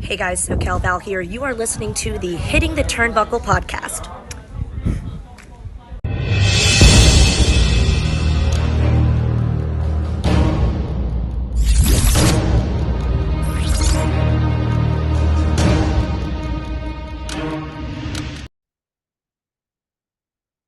Hey guys, SoCal Val here. You are listening to the Hitting the Turnbuckle podcast.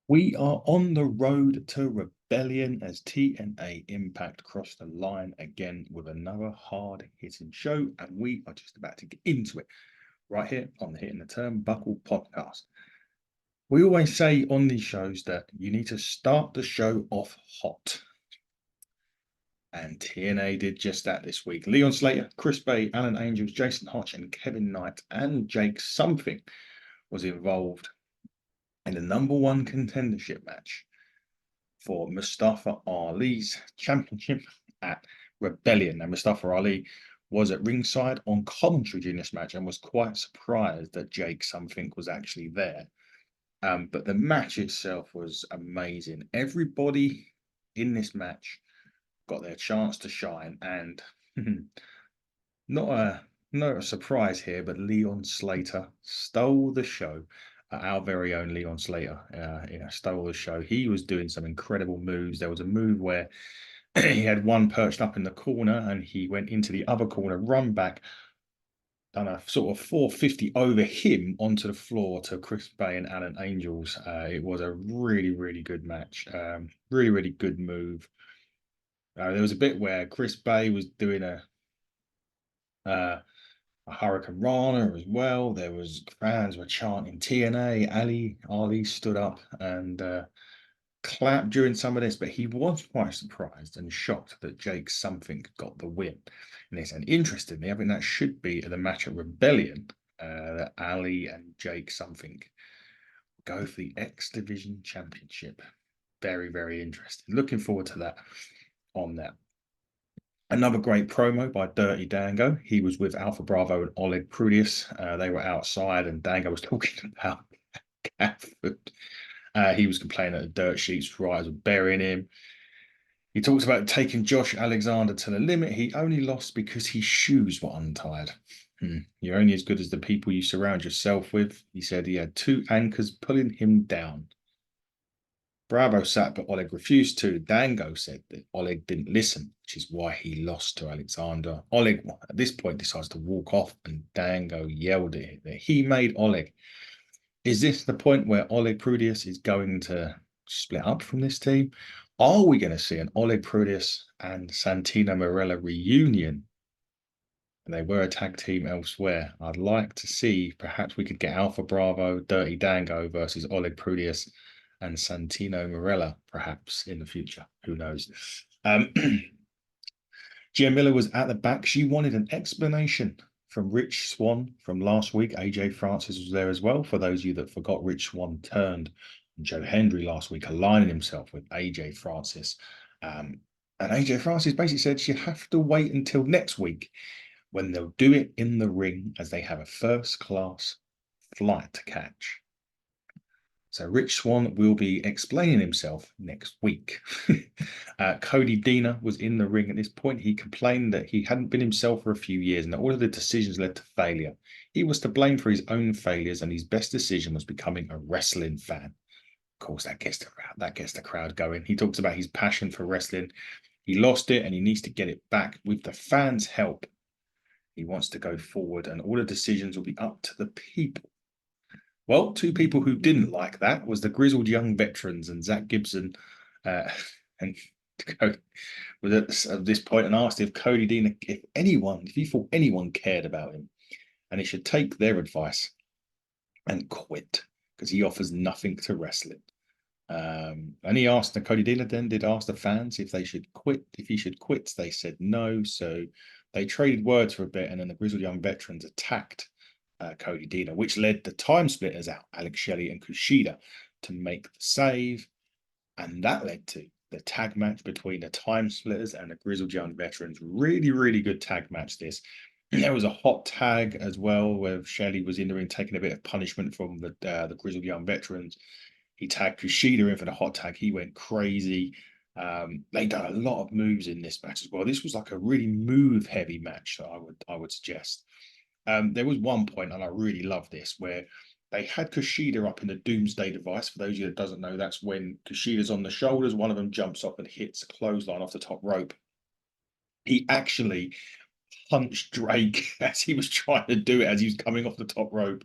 We are on the road to rebellion as TNA Impact cross the line again with another hard-hitting show, and we are just about to get into it right here on the Hitting the Turnbuckle podcast. We always say on these shows that you need to start the show off hot. And TNA did just that this week. Leon Slater, Chris Bay, Alan Angels, Jason Hotch, and Kevin Knight, and Jake Something was involved in the #1 contendership match for Mustafa Ali's championship at Rebellion. Now, Mustafa Ali was at ringside on commentary during this match and was quite surprised that Jake Something was actually there. But the match itself was amazing. Everybody in this match got their chance to shine, and not a surprise here, but Leon Slater stole the show. Our very own Leon Slater, stole the show. He was doing some incredible moves. There was a move where he had one perched up in the corner, and he went into the other corner, run back, done a sort of 450 over him onto the floor to Chris Bay and Alan Angels. It was a really, really good match. Really, really good move. There was a bit where Chris Bay was doing a Hurricane Rana as well. There was fans were chanting TNA. Ali stood up and clapped during some of this, but he was quite surprised and shocked that Jake Something got the win in this. And interestingly, I think that should be the match at Rebellion that Ali and Jake Something go for the X Division Championship. Very, very interesting. Looking forward to that on that. Another great promo by Dirty Dango. He was with Alpha Bravo and Oleg Prudius. They were outside, and Dango was talking about cat food. He was complaining that the dirt sheets riders were burying him. He talks about taking Josh Alexander to the limit. He only lost because his shoes were untied. You're only as good as the people you surround yourself with. He said he had 2 anchors pulling him down. Bravo sat, but Oleg refused to. Dango said that Oleg didn't listen, which is why he lost to Alexander. Oleg, at this point, decides to walk off, and Dango yelled at him that he made Oleg. Is this the point where Oleg Prudius is going to split up from this team? Are we going to see an Oleg Prudius and Santino Marella reunion? And they were a tag team elsewhere. I'd like to see, perhaps we could get Alpha Bravo, Dirty Dango versus Oleg Prudius and Santino Marella, perhaps in the future. Who knows? Gia Miller was at the back. She wanted an explanation from Rich Swann from last week. AJ Francis was there as well. For those of you that forgot, Rich Swann turned Joe Hendry last week, aligning himself with AJ Francis. And AJ Francis basically said she'd have to wait until next week when they'll do it in the ring, as they have a first-class flight to catch. So Rich Swann will be explaining himself next week. Cody Deaner was in the ring at this point. He complained that he hadn't been himself for a few years and that all of the decisions led to failure. He was to blame for his own failures, and his best decision was becoming a wrestling fan. Of course, that gets the crowd going. He talks about his passion for wrestling. He lost it and he needs to get it back with the fans' help. He wants to go forward, and all the decisions will be up to the people. Well, 2 people who didn't like that was the grizzled young veterans, and Zach Gibson and Cody was at this point and asked if Cody Deaner, if he thought anyone cared about him, and he should take their advice and quit because he offers nothing to wrestling. And he asked, Cody Deaner then did ask the fans if they should quit, if he should quit. They said no, so they traded words for a bit, and then the grizzled young veterans attacked Cody Deaner, which led the time splitters out, Alex Shelley and Kushida, to make the save, and that led to the tag match between the time splitters and the grizzled young veterans. Really, really good tag match this. There was a hot tag as well where Shelley was in the ring taking a bit of punishment from the grizzled young veterans. He tagged Kushida in for the hot tag. He went crazy. They done a lot of moves in this match as well. This was like a really move heavy match that I would suggest. There was one point, and I really love this, where they had Kushida up in the Doomsday device. For those of you that doesn't know, that's when Kushida's on the shoulders, one of them jumps up and hits a clothesline off the top rope. He actually punched Drake as he was trying to do it, as he was coming off the top rope.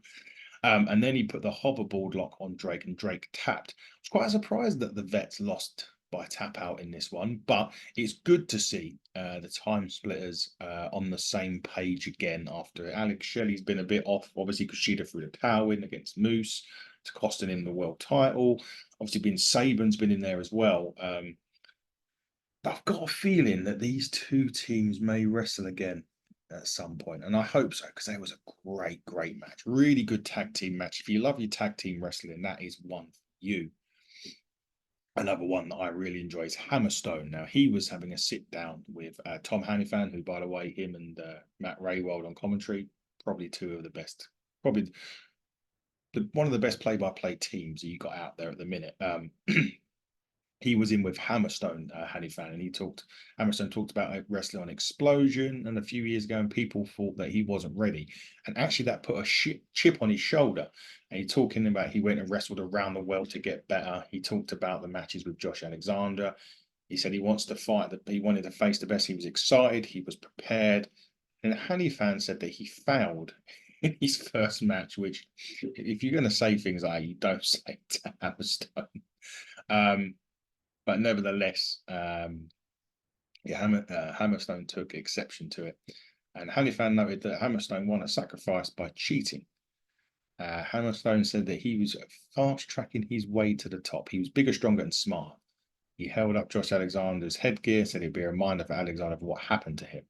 And then he put the hoverboard lock on Drake, and Drake tapped. I was quite surprised that the vets lost by tap out in this one, but it's good to see the time splitters on the same page again after Alex Shelley's been a bit off. Obviously, Kushida threw the towel in against Moose to costing him the world title. Obviously, Saban's been in there as well. I've got a feeling that these two teams may wrestle again at some point, and I hope so, because that was a great match. Really good tag team match. If you love your tag team wrestling, that is one for you. Another one that I really enjoy is Hammerstone. Now, he was having a sit down with Tom Hannifan, who, by the way, him and Matt Raywald on commentary, probably two of the best, probably one of the best play-by-play teams that you got out there at the minute. He was in with Hammerstone, Hannifan, and Hammerstone talked about wrestling on Explosion and a few years ago, and people thought that he wasn't ready. And actually, that put a chip on his shoulder. And he talking about he went and wrestled around the world to get better. He talked about the matches with Josh Alexander. He said he wants to fight, he wanted to face the best. He was excited. He was prepared. And Hannifan said that he failed in his first match, which, if you're going to say things like that, you don't say to Hammerstone. But nevertheless, Hammerstone took exception to it. And Hannifan noted that Hammerstone won a sacrifice by cheating. Hammerstone said that he was fast-tracking his way to the top. He was bigger, stronger, and smart. He held up Josh Alexander's headgear, said it'd be a reminder for Alexander of what happened to him.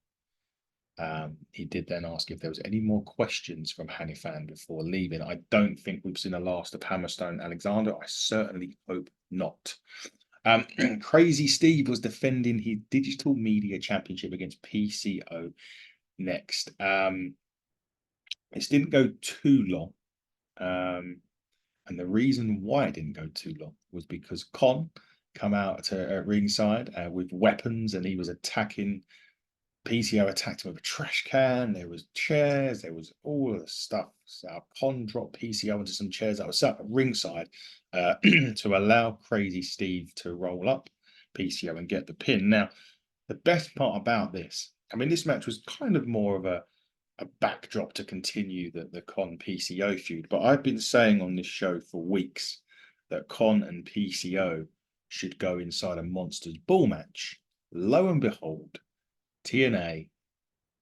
He did then ask if there was any more questions from Hannifan before leaving. I don't think we've seen the last of Hammerstone and Alexander. I certainly hope not. Crazy Steve was defending his digital media championship against PCO next. This didn't go too long. And the reason why it didn't go too long was because Con come out to ringside with weapons, and he was attacking. PCO attacked him with a trash can. There was chairs. There was all of the stuff. So Con dropped PCO into some chairs that were set up at ringside to allow Crazy Steve to roll up PCO and get the pin. Now, the best part about this, I mean, this match was kind of more of a backdrop to continue the Con PCO feud. But I've been saying on this show for weeks that Con and PCO should go inside a Monsters Ball match. Lo and behold, TNA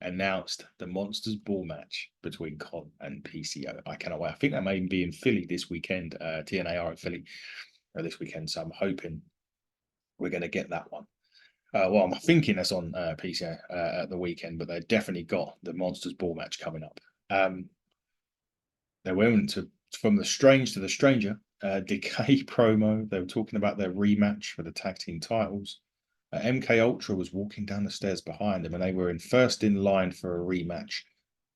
announced the Monsters Ball match between Con and PCO. I cannot wait. I think that may be in Philly this weekend. TNA are in Philly this weekend, so I'm hoping we're going to get that one. Well, I'm thinking that's on PCO at the weekend, but they've definitely got the Monsters Ball match coming up. They went from the strange to the stranger. Decay promo. They were talking about their rematch for the tag team titles. MK Ultra was walking down the stairs behind them, and they were first in line for a rematch,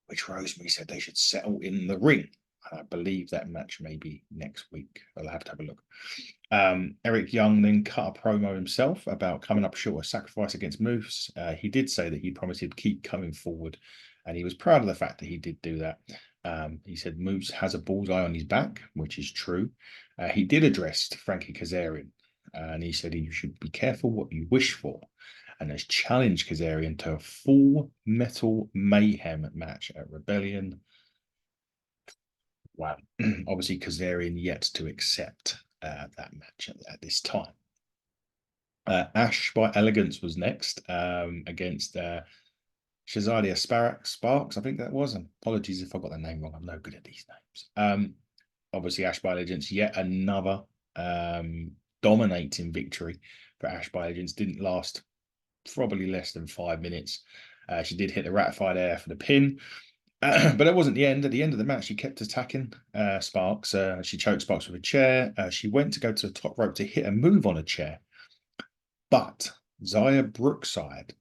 which Rosemary said they should settle in the ring. And I believe that match may be next week. I'll have to have a look. Eric Young then cut a promo himself about coming up short of sacrifice against Moose. He did say that he promised he'd keep coming forward, and he was proud of the fact that he did do that. He said Moose has a bullseye on his back, which is true. He did address Frankie Kazarian, and he said you should be careful what you wish for, and has challenged Kazarian to a full Metal Mayhem match at Rebellion. Wow. Obviously, Kazarian yet to accept that match at this time. Ash by Elegance was next against Shazadi Sparks, I think that was. And apologies if I got the name wrong. I'm no good at these names. Obviously, Ash by Elegance, yet another dominating victory for Ash by Elegance. Didn't last probably less than 5 minutes. She did hit the ratified air for the pin. But that wasn't the end. At the end of the match, she kept attacking Sparks. She choked Sparks with a chair. She went to go to the top rope to hit a move on a chair. But Zaya Brookside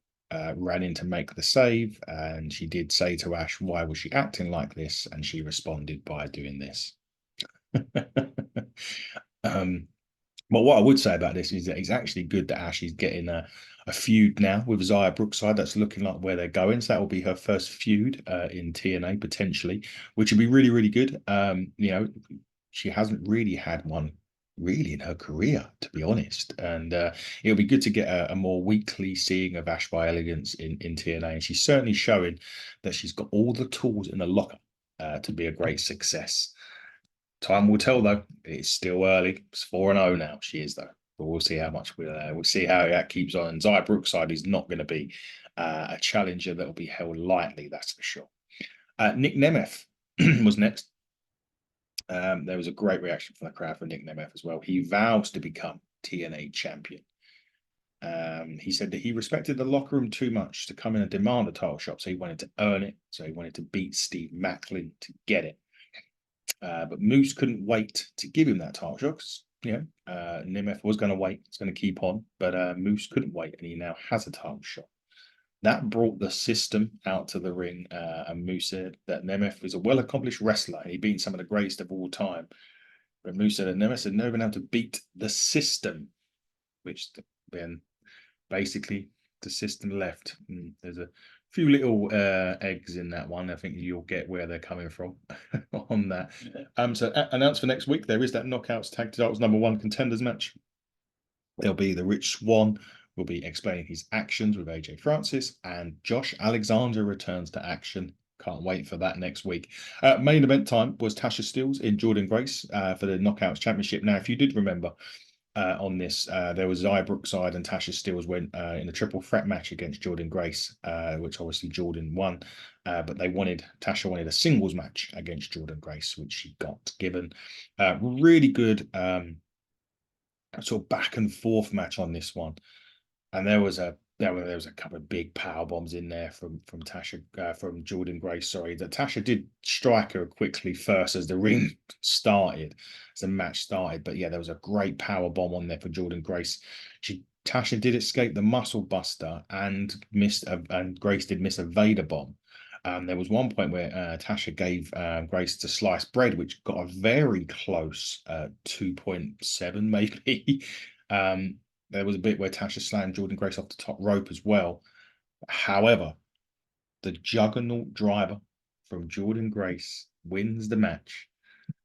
ran in to make the save. And she did say to Ash, why was she acting like this? And she responded by doing this. But what I would say about this is that it's actually good that Ash is getting a feud now with Zaya Brookside. That's looking like where they're going. So that will be her first feud in TNA potentially, which would be really, really good. She hasn't really had one really in her career, to be honest. And it'll be good to get a more weekly seeing of Ash by Elegance in TNA. And she's certainly showing that she's got all the tools in the locker to be a great success. Time will tell, though. It's still early. It's 4-0 now. She is, though. But we'll see how much we'll see how that keeps on. And Zaya Brookside is not going to be a challenger that will be held lightly, that's for sure. Nick Nemeth was next. There was a great reaction from the crowd for Nick Nemeth as well. He vows to become TNA champion. He said that he respected the locker room too much to come in and demand a title shot, so he wanted to earn it. So he wanted to beat Steve Macklin to get it. But Moose couldn't wait to give him that title shot. Nemeth was going to wait. It's going to keep on. But Moose couldn't wait, and he now has a title shot. That brought the system out to the ring, and Moose said that Nemeth was a well-accomplished wrestler, and he beat some of the greatest of all time. But Moose said that Nemeth had never been able to beat the system, which then basically the system left. There's a few little eggs in that one. I think you'll get where they're coming from on that. So announced for next week, there is that Knockouts Tag Titles #1 contenders match. There'll be the Rich Swann will be explaining his actions with AJ Francis, and Josh Alexander returns to action. Can't wait for that next week. Main event time was Tasha Steelz in Jordan Grace for the Knockouts Championship. Now, if you did remember, on this, there was Zaya Brookside and Tasha Steelz went in a triple threat match against Jordan Grace, which obviously Jordan won. But Tasha wanted a singles match against Jordan Grace, which she got given. Really good sort of back and forth match on this one, and there was a couple of big power bombs in there from Tasha from Jordan Grace. Sorry, that Tasha did strike her quickly first as the ring started, as the match started. But yeah, there was a great power bomb on there for Jordan Grace. Tasha did escape the muscle buster and Grace did miss a Vader bomb. There was one point where Tasha gave Grace to slice bread, which got a very close 2.7 maybe. There was a bit where Tasha slammed Jordan Grace off the top rope as well. However, the juggernaut driver from Jordan Grace wins the match.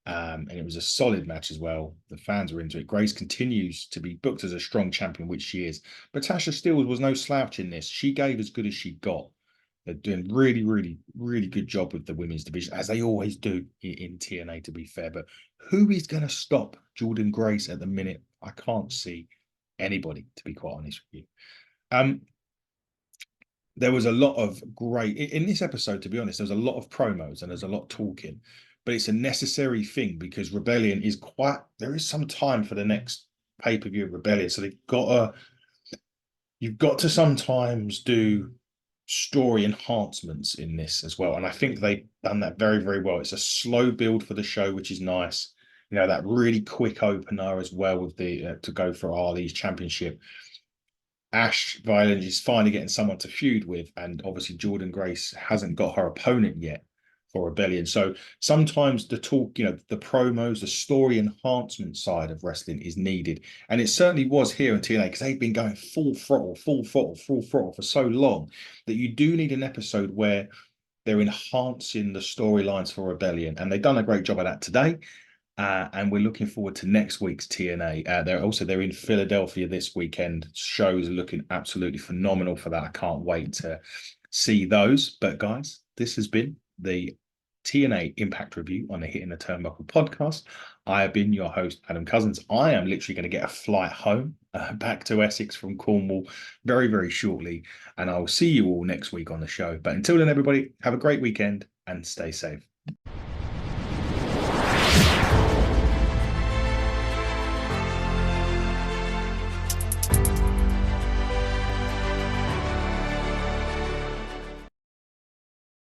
And it was a solid match as well. The fans were into it. Grace continues to be booked as a strong champion, which she is. But Tasha Steelz was no slouch in this. She gave as good as she got. They're doing really, really, really good job with the women's division, as they always do in TNA, to be fair. But who is going to stop Jordan Grace at the minute? I can't see anybody, to be quite honest with you. There was a lot of great in this episode, to be honest. There's a lot of promos and there's a lot of talking, but it's a necessary thing because Rebellion is there is some time for the next pay-per-view of Rebellion, so you've got to sometimes do story enhancements in this as well, and I think they've done that very, very well. It's a slow build for the show, which is nice. That really quick opener as well with the to go for Ali's championship. Ash Violence is finally getting someone to feud with, and obviously Jordan Grace hasn't got her opponent yet for Rebellion. So sometimes the talk, the promos, the story enhancement side of wrestling is needed, and it certainly was here in TNA because they've been going full throttle for so long that you do need an episode where they're enhancing the storylines for Rebellion, and they've done a great job of that today. And we're looking forward to next week's TNA. They're in Philadelphia this weekend. Shows are looking absolutely phenomenal for that. I can't wait to see those. But guys, this has been the TNA Impact Review on the Hitting the Turnbuckle podcast. I have been your host, Adam Cousins. I am literally going to get a flight home back to Essex from Cornwall very, very shortly. And I'll see you all next week on the show. But until then, everybody, have a great weekend and stay safe.